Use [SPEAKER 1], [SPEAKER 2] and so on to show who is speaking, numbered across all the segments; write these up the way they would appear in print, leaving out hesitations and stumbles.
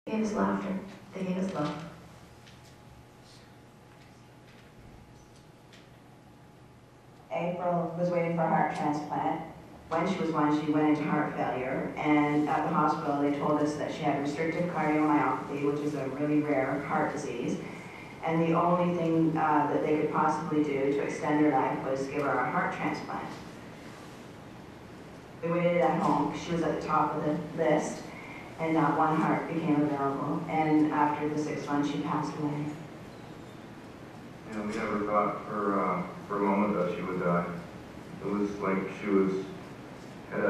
[SPEAKER 1] They gave us laughter. They gave us love.
[SPEAKER 2] April was waiting for a heart transplant. When she was one, she went into heart failure, and at the hospital they told us that she had restrictive cardiomyopathy, which is a really rare heart disease, and the only thing that they could possibly do to extend her life was give her a heart transplant. We waited at home. She was at the top of the list, and not one heart became available, and after the 6th one, she passed away.
[SPEAKER 3] And we never thought for a moment that she would die. It was like she had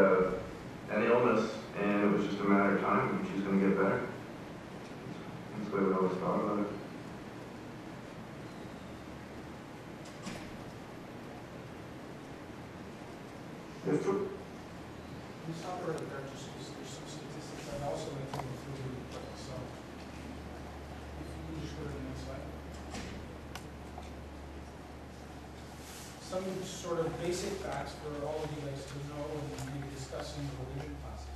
[SPEAKER 3] an illness, and it was just a matter of time, and she's going to get better. That's the way we always thought about it.
[SPEAKER 4] Yes, sir. You stop right there, just because there's some statistics I'd also like to go through really quick. So, if you can just go to the next slide. Some sort of basic facts for all of you guys to know when we discuss in the religion class.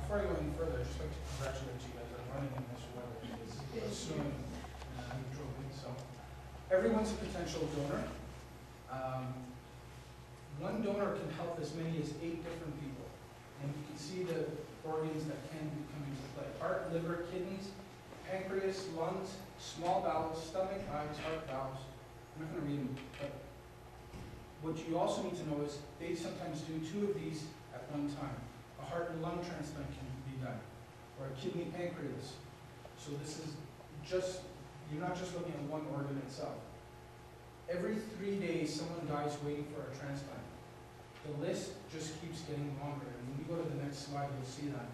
[SPEAKER 4] Before I go any further, I'd just like to congratulate you guys on running in this weather. It's snowing and you drove in. So, everyone's a potential donor. One donor can help as many as 8 different people. And you can see the organs that can come into play. Heart, liver, kidneys, pancreas, lungs, small bowels, stomach, eyes, heart valves. I'm not going to read them, but what you also need to know is they sometimes do 2 of these at one time. A heart and lung transplant can be done, or a kidney pancreas. So this is just, you're not just looking at one organ itself. Every 3 days, someone dies waiting for a transplant. The list just keeps getting longer. And when we go to the next slide, you'll see that.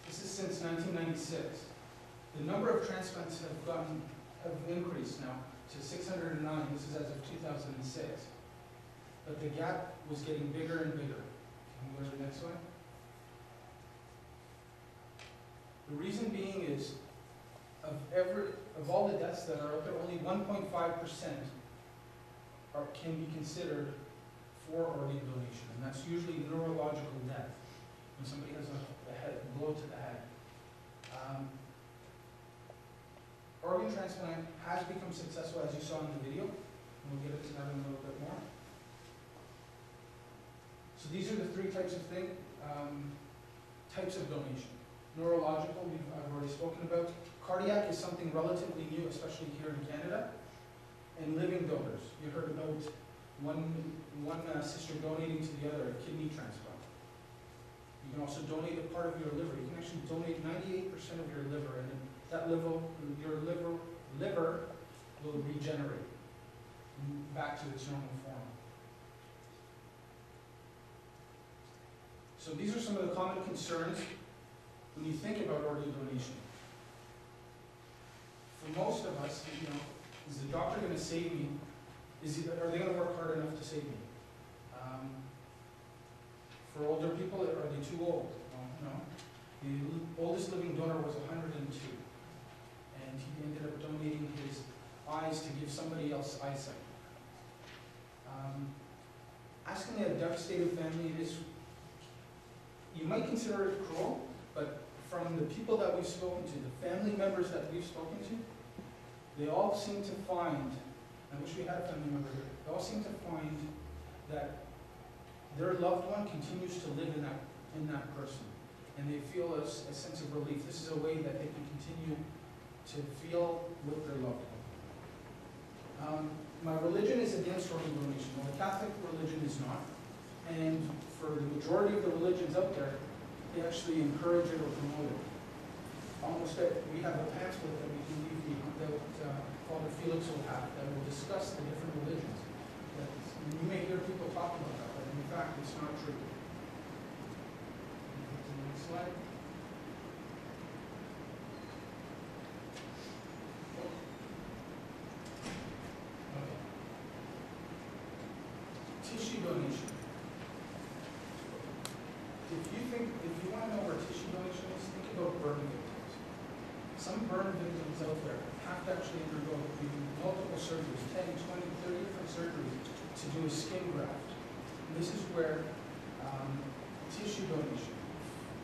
[SPEAKER 4] This is since 1996. The number of transplants have increased now to 609. This is as of 2006. But the gap was getting bigger and bigger. Can we go to the next slide? The reason being is, of all the deaths that are out there, only 1.5% can be considered for organ donation, and that's usually neurological death, when somebody has a blow to the head. Organ transplant has become successful, as you saw in the video, and we'll get into that in a little bit more. So these are the 3 types of types of donation. Neurological, I've already spoken about. Cardiac is something relatively new, especially here in Canada. And living donors. You heard about one sister donating to the other a kidney transplant. You can also donate a part of your liver. You can actually donate 98% of your liver, and that your liver will regenerate back to its normal form. So these are some of the common concerns when you think about organ donation. For most of us, is the doctor going to save me? Are they going to work hard enough to save me? For older people, are they too old? No. The oldest living donor was 102. And he ended up donating his eyes to give somebody else eyesight. Asking a devastated family is, you might consider it cruel, but from the people that we've spoken to, the family members that we've spoken to, they all seem to find, I wish we had a family member here, they all seem to find that their loved one continues to live in that person. And they feel a sense of relief. This is a way that they can continue to feel with their loved one. My religion is against organ donation. Well, the Catholic religion is not. And for the majority of the religions out there, they actually encourage it or promote it. We have a pamphlet that we can leave you that Father Felix will have that will discuss the different religions. You may hear people talk about that, but in fact, it's not true. To the next slide. Okay. Tissue donation. If you want to know where tissue donation is, think about burn victims. Some burn victims out there have to actually undergo multiple surgeries, 10, 20, 30 different surgeries to do a skin graft. And this is where tissue donation,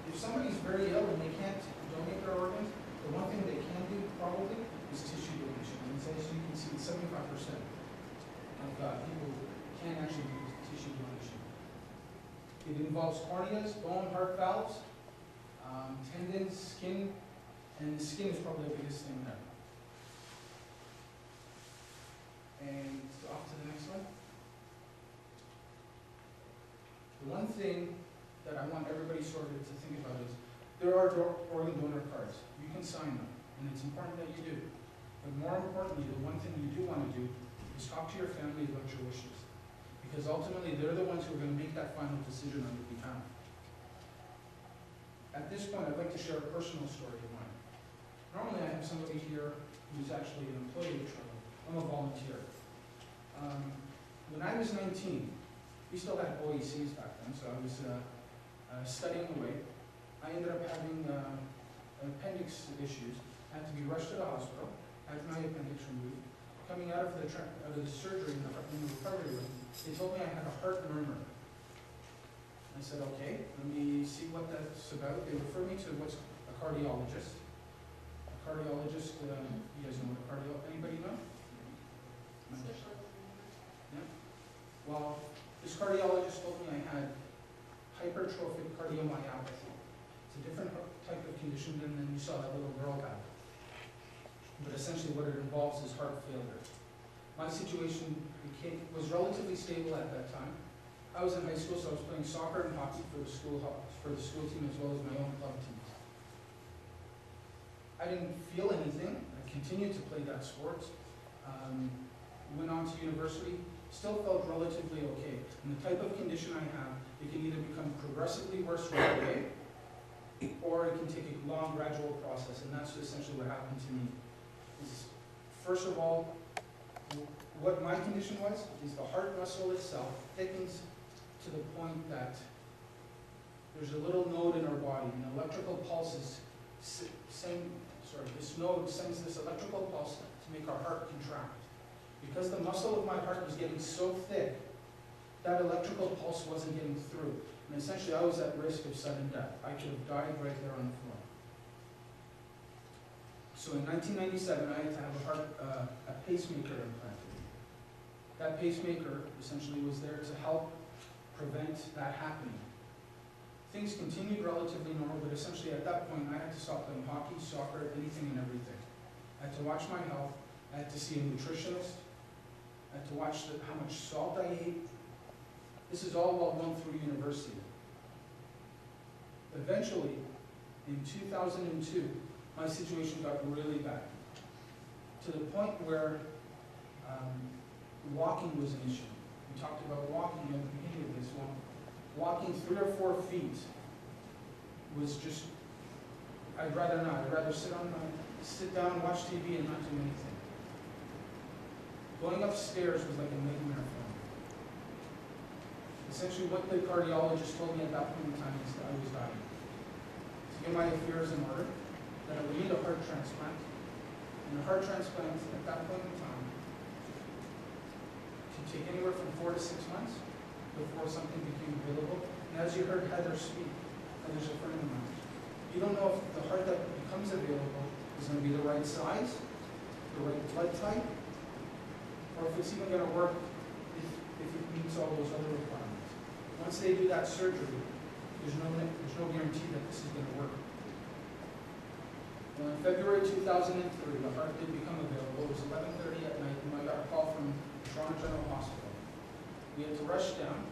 [SPEAKER 4] if somebody's very ill and they can't donate their organs, the one thing they can do probably is tissue donation. And as you can see, 75% of people can actually do tissue donation. It involves corneas, bone, heart valves, tendons, skin, and the skin is probably the biggest thing there. And off to the next one. The one thing that I want everybody sort of to think about is there are organ donor cards. You can sign them, and it's important that you do. But more importantly, the one thing you do want to do is talk to your family about your wishes. Because ultimately, they're the ones who are going to make that final decision on your behalf. At this point, I'd like to share a personal story of mine. Normally, I have somebody here who's actually an employee of Toronto. I'm a volunteer. When I was 19, we still had OECs back then, so I was studying away. I ended up having appendix issues. I had to be rushed to the hospital. I had my appendix removed. Coming out of the surgery in the recovery room, they told me I had a heart murmur. I said, okay, let me see what that's about. They referred me to what's a cardiologist. A cardiologist, you guys know what a cardiologist, anybody know? Yeah. Well, this cardiologist told me I had hypertrophic cardiomyopathy. It's a different type of condition than you saw that little girl have. But essentially what it involves is heart failure. My situation was relatively stable at that time. I was in high school, so I was playing soccer and hockey for the school team as well as my own club teams. I didn't feel anything. I continued to play that sport. Went on to university, still felt relatively okay. And the type of condition I have, it can either become progressively worse right away, or it can take a long, gradual process, and that's essentially what happened to me. First of all, what my condition was, is the heart muscle itself thickens to the point that there's a little node in our body, and electrical pulses this node sends this electrical pulse to make our heart contract. Because the muscle of my heart was getting so thick, that electrical pulse wasn't getting through. And essentially I was at risk of sudden death. I could have died right there on the floor. So in 1997, I had to have a pacemaker implanted. That pacemaker essentially was there to help prevent that happening. Things continued relatively normal, but essentially at that point I had to stop playing hockey, soccer, anything and everything. I had to watch my health. I had to see a nutritionist. I had to watch how much salt I ate. This is all while going through university. Eventually, in 2002, my situation got really bad, to the point where walking was an issue. We talked about walking at the beginning of this one. Walking 3 or 4 feet was just, I'd rather not. I'd rather sit down, watch TV, and not do anything. Going upstairs was like a nightmare for me. Essentially what the cardiologist told me at that point in time is that I was dying. To get my affairs in order, that I would need a heart transplant. And a heart transplant at that point in time could take anywhere from 4 to 6 months before something became available. And as you heard Heather speak, Heather's a friend of mine, you don't know if the heart that becomes available is going to be the right size, the right blood type, or if it's even going to work if it meets all those other requirements. Once they do that surgery, there's no guarantee that this is going to work. Well, in February 2003, the heart did become available. It was 11:30 at night, and I got a call from Toronto General Hospital. We had to rush down.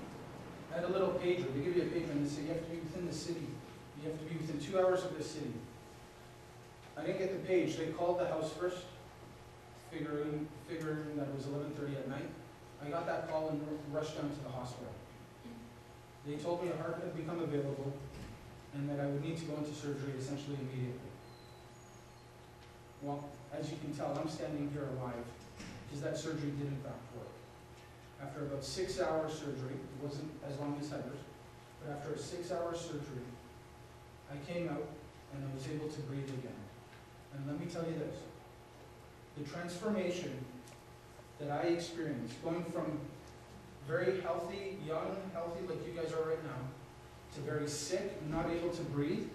[SPEAKER 4] I had a little pager. They give you a pager and they say you have to be within the city. You have to be within 2 hours of the city. I didn't get the page. They called the house first, figuring that it was 11:30 at night. I got that call and rushed down to the hospital. They told me a heart had become available and that I would need to go into surgery essentially immediately. Well, as you can tell, I'm standing here alive because that surgery did in fact work. After about 6 hours surgery, it wasn't as long as Heather's, but after a 6-hour surgery, I came out and I was able to breathe again. And let me tell you this, the transformation that I experienced, going from very healthy, young, healthy like you guys are right now, to very sick, not able to breathe.